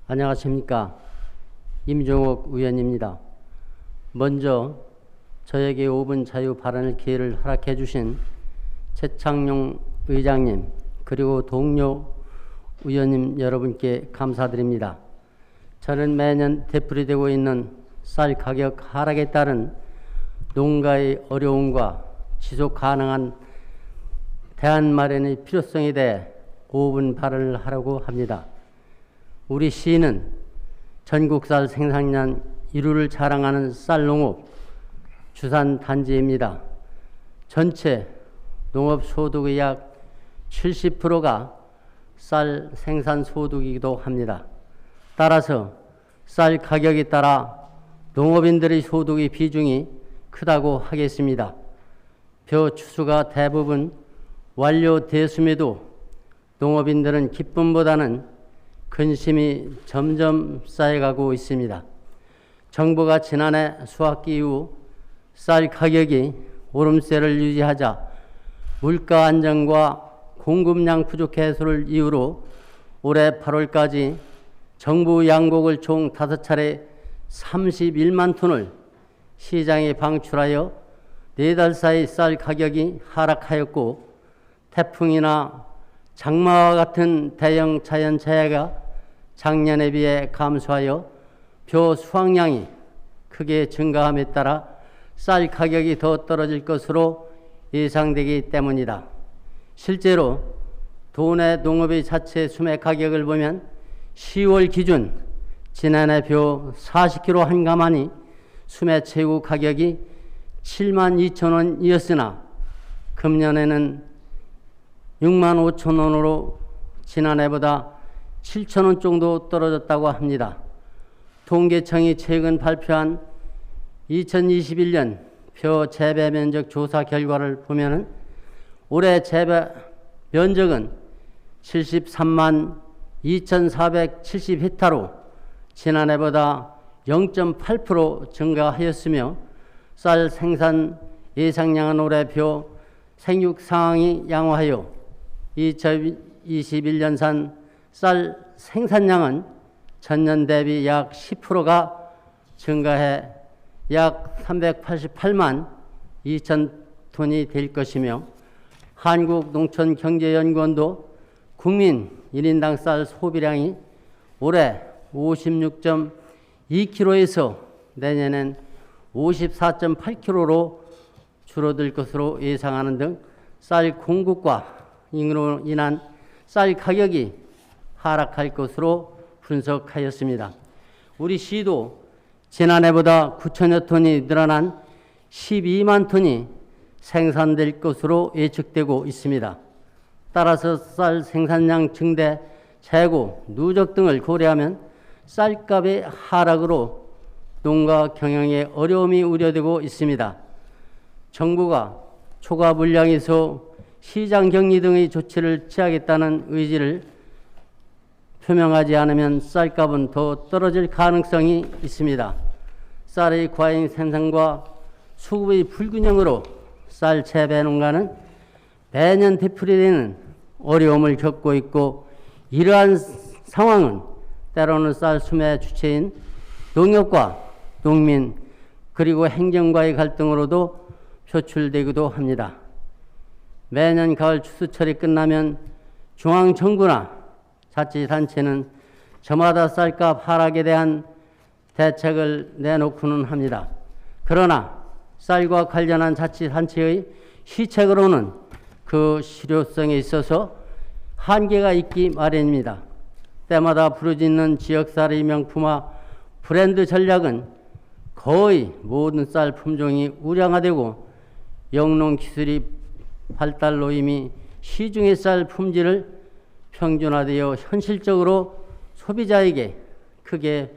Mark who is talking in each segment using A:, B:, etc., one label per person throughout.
A: 안녕하십니까. 임종옥 의원입니다. 먼저 저에게 5분 자유 발언의 기회를 허락해 주신 최창룡 의장님 그리고 동료 의원님 여러분께 감사드립니다. 저는 매년 되풀이되고 있는 쌀 가격 하락에 따른 농가의 어려움과 지속 가능한 대안 마련의 필요성에 대해 5분 발언을 하려고 합니다. 우리 시는 전국 쌀 생산량 1위를 자랑하는 쌀농업 주산단지입니다. 전체 농업소득의 약 70%가 쌀 생산소득이기도 합니다. 따라서 쌀 가격에 따라 농업인들의 소득의 비중이 크다고 하겠습니다. 벼 추수가 대부분 완료됐음에도 농업인들은 기쁨보다는 근심이 점점 쌓여가고 있습니다. 정부가 지난해 수확기 이후 쌀 가격이 오름세를 유지하자 물가 안정과 공급량 부족 해소를 이유로 올해 8월까지 정부 양곡을 총 5차례 31만 톤을 시장에 방출하여 4달 사이 쌀 가격이 하락하였고, 태풍이나 장마와 같은 대형 자연재해가 작년에 비해 감소하여 벼 수확량이 크게 증가함에 따라 쌀 가격이 더 떨어질 것으로 예상되기 때문이다. 실제로 도내 농업의 자체 수매 가격을 보면 10월 기준 지난해 벼 40kg 한 가마니 수매 최고 가격이 72,000원이었으나 금년에는 65,000원으로 지난해보다 7,000원 정도 떨어졌다고 합니다. 통계청이 최근 발표한 2021년 벼 재배 면적 조사 결과를 보면 올해 재배 면적은 73만 2,470헥타르로 지난해보다 0.8% 증가하였으며 쌀 생산 예상량은 올해 벼 생육 상황이 양호하여 2021년산 쌀 생산량은 전년 대비 약 10%가 증가해 약 388만 2천 톤이 될 것이며, 한국농촌경제연구원도 국민 1인당 쌀 소비량이 올해 56.2kg에서 내년엔 54.8kg로 줄어들 것으로 예상하는 등 쌀 공급과 인으로 인한 쌀 가격이 하락할 것으로 분석하였습니다. 우리 시도 지난해보다 9천여 톤이 늘어난 12만 톤이 생산될 것으로 예측되고 있습니다. 따라서 쌀 생산량 증대, 재고, 누적 등을 고려하면 쌀값의 하락으로 농가 경영에 어려움이 우려되고 있습니다. 정부가 초과 물량에서 시장 격리 등의 조치를 취하겠다는 의지를 표명하지 않으면 쌀값은 더 떨어질 가능성이 있습니다. 쌀의 과잉 생산과 수급의 불균형으로 쌀 재배 농가는 매년 되풀이되는 어려움을 겪고 있고, 이러한 상황은 때로는 쌀 수매 주체인 농협과 농민 그리고 행정과의 갈등으로도 표출되기도 합니다. 매년 가을 추수철이 끝나면 중앙정부나 자치단체는 저마다 쌀값 하락에 대한 대책을 내놓고는 합니다. 그러나 쌀과 관련한 자치단체의 시책으로는 그 실효성에 있어서 한계가 있기 마련입니다. 때마다 부르짖는 지역쌀의 명품화 브랜드 전략은 거의 모든 쌀 품종이 우량화되고 영농 기술이 발달로 이미 시중의 쌀 품질을 평준화되어 현실적으로 소비자에게 크게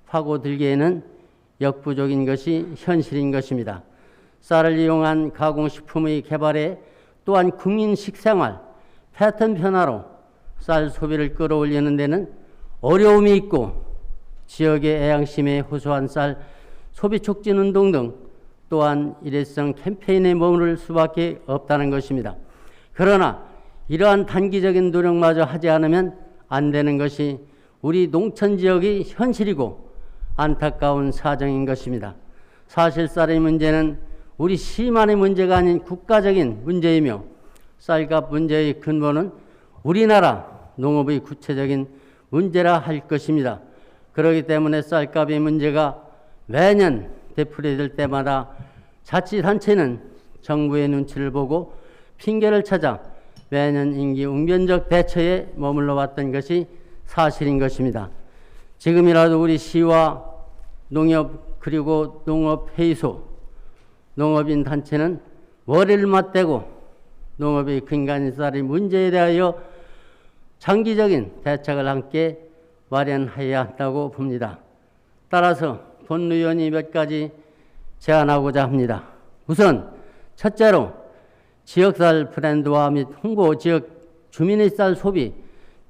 A: 파고들기에는 역부족인 것이 현실인 것입니다. 쌀을 이용한 가공식품의 개발에 또한 국민 식생활 패턴 변화로 쌀 소비를 끌어올리는 데는 어려움이 있고, 지역의 애양심에 호소한 쌀 소비 촉진 운동 등 또한 일회성 캠페인에 머무를 수밖에 없다는 것입니다. 그러나 이러한 단기적인 노력마저 하지 않으면 안 되는 것이 우리 농촌 지역의 현실이고 안타까운 사정인 것입니다. 사실 쌀의 문제는 우리 시만의 문제가 아닌 국가적인 문제이며 쌀값 문제의 근본은 우리나라 농업의 구체적인 문제라 할 것입니다. 그렇기 때문에 쌀값의 문제가 매년 되풀이될 때마다 자치단체는 정부의 눈치를 보고 핑계를 찾아 매년 임기 웅변적 대처에 머물러 왔던 것이 사실인 것입니다. 지금이라도 우리 시와 농협 그리고 농업회의소, 농업인 단체는 머리를 맞대고 농업의 근간인 쌀의 문제에 대하여 장기적인 대책을 함께 마련해야 한다고 봅니다. 따라서 본의원이 몇 가지 제안하고자 합니다. 우선 첫째로 지역쌀 브랜드화 및 홍보, 지역 주민의 쌀 소비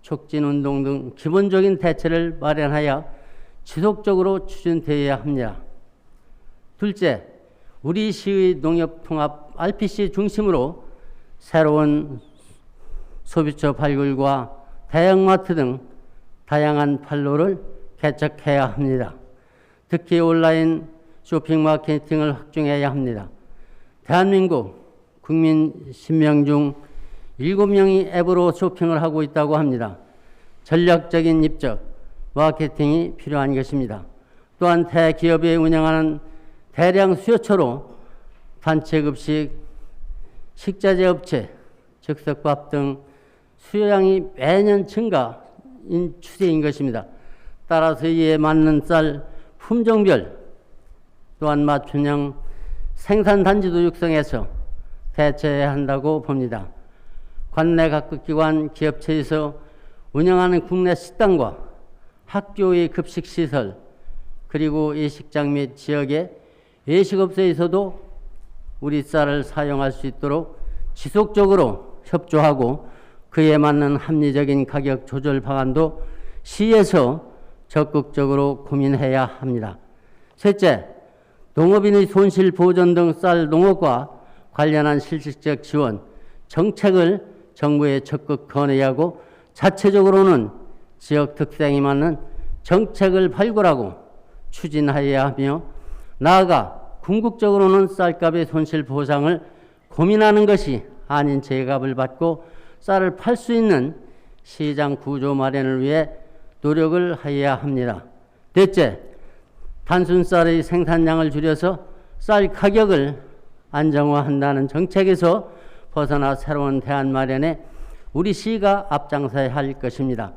A: 촉진 운동 등 기본적인 대책을 마련하여 지속적으로 추진되어야 합니다. 둘째, 우리 시의 농협통합 RPC 중심으로 새로운 소비처 발굴과 대형마트 등 다양한 판로를 개척해야 합니다. 특히 온라인 쇼핑 마케팅을 확충해야 합니다. 대한민국 국민 10명 중 7명이 앱으로 쇼핑을 하고 있다고 합니다. 전략적인 입적, 마케팅이 필요한 것입니다. 또한 대기업이 운영하는 대량 수요처로 단체급식, 식자재 업체, 즉석밥 등 수요량이 매년 증가인 추세인 것입니다. 따라서 이에 맞는 쌀 품종별 또한 맞춤형 생산단지도 육성해서 대처해야 한다고 봅니다. 관내 각급 기관 기업체에서 운영하는 국내 식당과 학교의 급식시설 그리고 예식장 및 지역의 예식업소에서도 우리 쌀을 사용할 수 있도록 지속적으로 협조하고 그에 맞는 합리적인 가격 조절 방안도 시에서 적극적으로 고민해야 합니다. 셋째, 농업인의 손실 보전 등 쌀 농업과 관련한 실질적 지원, 정책을 정부에 적극 건의해야 하고 자체적으로는 지역 특성에 맞는 정책을 발굴하고 추진하여야 하며 나아가 궁극적으로는 쌀값의 손실 보상을 고민하는 것이 아닌 제값을 받고 쌀을 팔 수 있는 시장 구조 마련을 위해 노력을 해야 합니다. 넷째, 단순 쌀의 생산량을 줄여서 쌀 가격을 안정화한다는 정책에서 벗어나 새로운 대안 마련에 우리 시가 앞장서야 할 것입니다.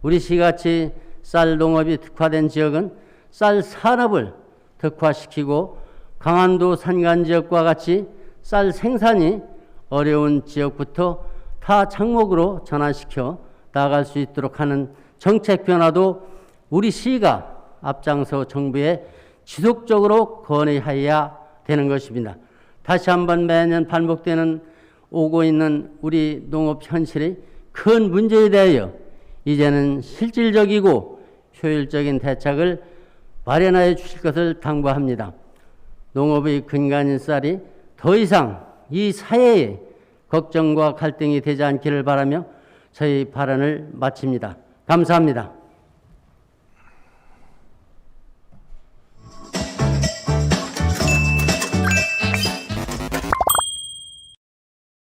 A: 우리 시같이 쌀 농업이 특화된 지역은 쌀 산업을 특화시키고 강원도 산간 지역과 같이 쌀 생산이 어려운 지역부터 타 작목으로 전환시켜 나아갈 수 있도록 하는 정책 변화도 우리 시가 앞장서 정부에 지속적으로 건의해야 되는 것입니다. 다시 한번 매년 반복되는 오고 있는 우리 농업 현실의 큰 문제에 대하여 이제는 실질적이고 효율적인 대책을 마련하여 주실 것을 당부합니다. 농업의 근간인 쌀이 더 이상 이 사회의 걱정과 갈등이 되지 않기를 바라며 저희 발언을 마칩니다. 감사합니다.